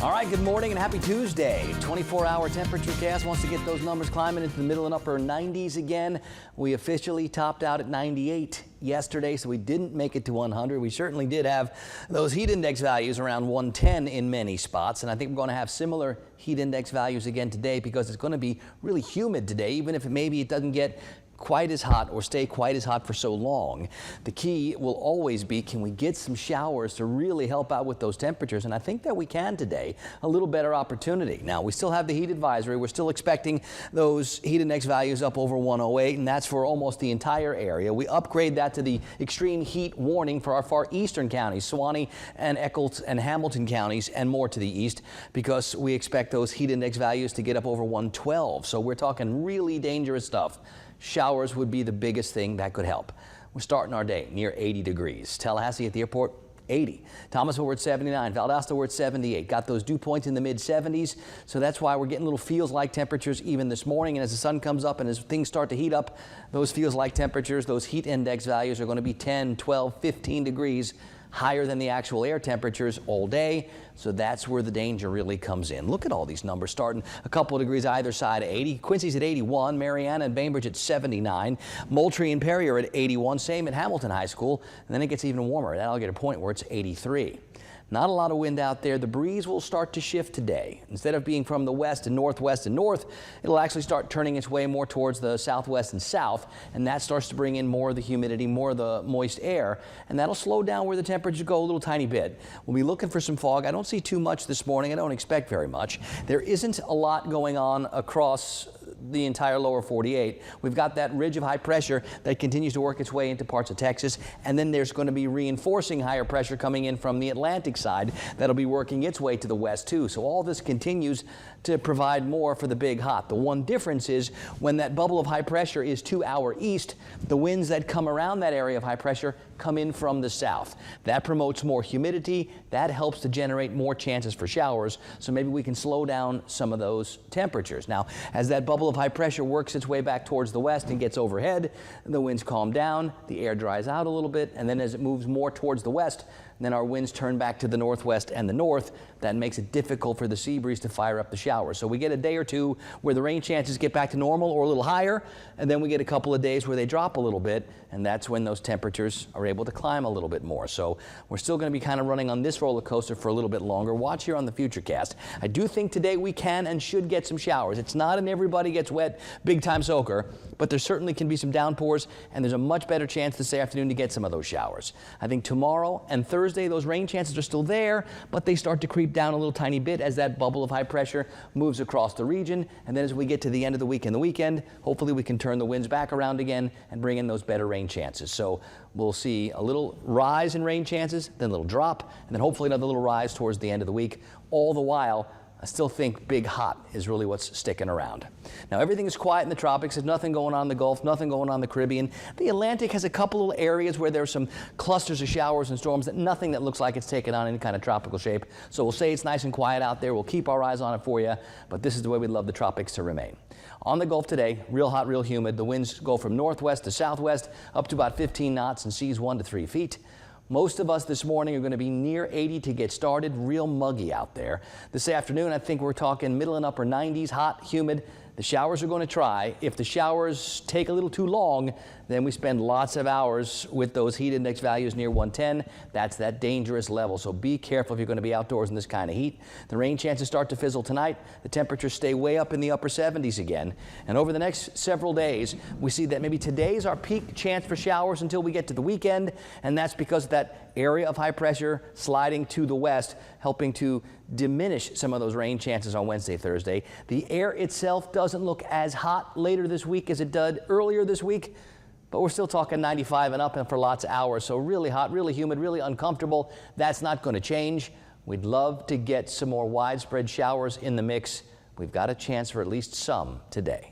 All right, good morning and happy Tuesday. 24-hour temperature cast wants to get those numbers climbing into the middle and upper 90s again. We officially topped out at 98 yesterday, so we didn't make it to 100. We certainly did have those heat index values around 110 in many spots, and I think we're going to have similar heat index values again today because it's going to be really humid today, even if maybe it doesn't get quite as hot or stay quite as hot for so long. The key will always be, can we get some showers to really help out with those temperatures? And I think that we can today. A little better opportunity. Now, we still have the heat advisory. We're still expecting those heat index values up over 108, and that's for almost the entire area. We upgrade that to the extreme heat warning for our far eastern counties, Suwannee and Eccles and Hamilton counties, and more to the east, because we expect those heat index values to get up over 112. So we're talking really dangerous stuff. Showers would be the biggest thing that could help. We're starting our day near 80 degrees. Tallahassee at the airport, 80. Thomasville, we're at 79. Valdosta, we're at 78. Got those dew points in the mid-70s, so that's why we're getting little feels-like temperatures even this morning. And as the sun comes up and as things start to heat up, those feels-like temperatures, those heat index values are going to be 10, 12, 15 degrees higher than the actual air temperatures all day. So that's where the danger really comes in. Look at all these numbers starting a couple of degrees either side of 80. Quincy's at 81, Mariana and Bainbridge at 79, Moultrie and Perry are at 81, same at Hamilton High School, and then it gets even warmer. That'll get a point where it's 83. Not a lot of wind out there. The breeze will start to shift today. Instead of being from the west and northwest and north, it'll actually start turning its way more towards the southwest and south, and that starts to bring in more of the humidity, more of the moist air, and that'll slow down where the temperatures go a little tiny bit. We'll be looking for some fog. I don't see too much this morning. I don't expect very much. There isn't a lot going on across the entire lower 48. We've got that ridge of high pressure that continues to work its way into parts of Texas, and then there's going to be reinforcing higher pressure coming in from the Atlantic side that'll be working its way to the west too. So all this continues to provide more for the big hot. The one difference is when that bubble of high pressure is to our east, the winds that come around that area of high pressure come in from the south. That promotes more humidity. That helps to generate more chances for showers. So maybe we can slow down some of those temperatures. Now, as that bubble of high pressure works its way back towards the west and gets overhead, the winds calm down, the air dries out a little bit, and then as it moves more towards the west, then our winds turn back to the northwest and the north. That makes it difficult for the sea breeze to fire up the showers. So we get a day or two where the rain chances get back to normal or a little higher, and then we get a couple of days where they drop a little bit, and that's when those temperatures are able to climb a little bit more. So we're still going to be kind of running on this roller coaster for a little bit longer. Watch here on the Futurecast. I do think today we can and should get some showers. It's not an everybody gets wet big time soaker, but there certainly can be some downpours, and there's a much better chance this afternoon to get some of those showers. I think tomorrow and Thursday, those rain chances are still there, but they start to creep down a little tiny bit as that bubble of high pressure moves across the region. And then as we get to the end of the week and the weekend, hopefully we can turn the winds back around again and bring in those better rain chances. So we'll see a little rise in rain chances, then a little drop, and then hopefully another little rise towards the end of the week. All the while, I still think big hot is really what's sticking around. Now, everything is quiet in the tropics. There's nothing going on in the Gulf, nothing going on in the Caribbean. The Atlantic has a couple little areas where there's some clusters of showers and storms, nothing that looks like it's taken on any kind of tropical shape. So we'll say it's nice and quiet out there. We'll keep our eyes on it for you, but this is the way we'd love the tropics to remain. On the Gulf today, real hot, real humid. The winds go from northwest to southwest up to about 15 knots and seas 1 to 3 feet. Most of us this morning are going to be near 80 to get started. Real muggy out there. This afternoon, I think we're talking middle and upper 90s, hot, humid. The showers are going to try. If the showers take a little too long, then we spend lots of hours with those heat index values near 110. That's that dangerous level. So be careful if you're going to be outdoors in this kind of heat. The rain chances start to fizzle tonight. The temperatures stay way up in the upper 70s again. And over the next several days, we see that maybe today's our peak chance for showers until we get to the weekend. And that's because of that area of high pressure sliding to the west, helping to diminish some of those rain chances on Wednesday, Thursday. The air itself doesn't look as hot later this week as it did earlier this week, but we're still talking 95 and up and for lots of hours. So really hot, really humid, really uncomfortable. That's not going to change. We'd love to get some more widespread showers in the mix. We've got a chance for at least some today.